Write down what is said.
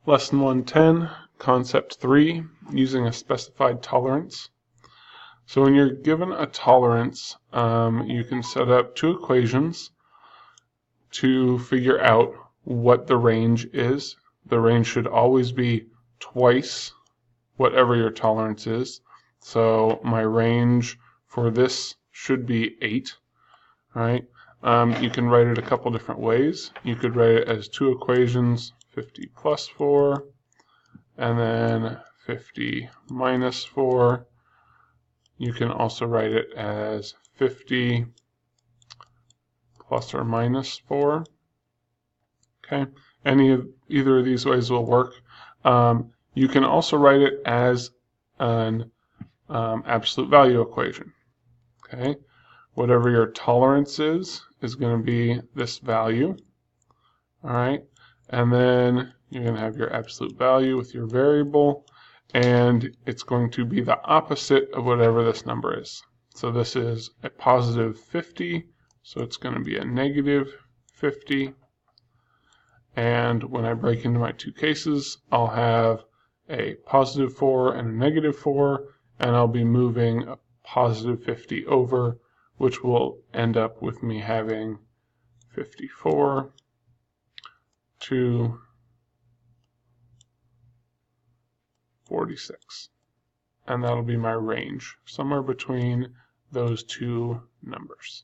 Lesson 110, Concept 3, using a specified tolerance. So when you're given a tolerance, you can set up two equations to figure out what the range is. The range should always be twice whatever your tolerance is. So my range for this should be 8. All right. You can write it a couple different ways. You could write it as two equations, 50 plus 4, and then 50 minus 4. You can also write it as 50 plus or minus 4. Okay, either of these ways will work. You can also write it as an absolute value equation. Okay, whatever your tolerance is going to be this value. All right, and then you're going to have your absolute value with your variable, and it's going to be the opposite of whatever this number is. So this is a positive 50, so it's going to be a negative 50. And when I break into my two cases, I'll have a positive 4 and a negative 4, and I'll be moving a positive 50 over, which will end up with me having 54 to 46. And that'll be my range, somewhere between those two numbers.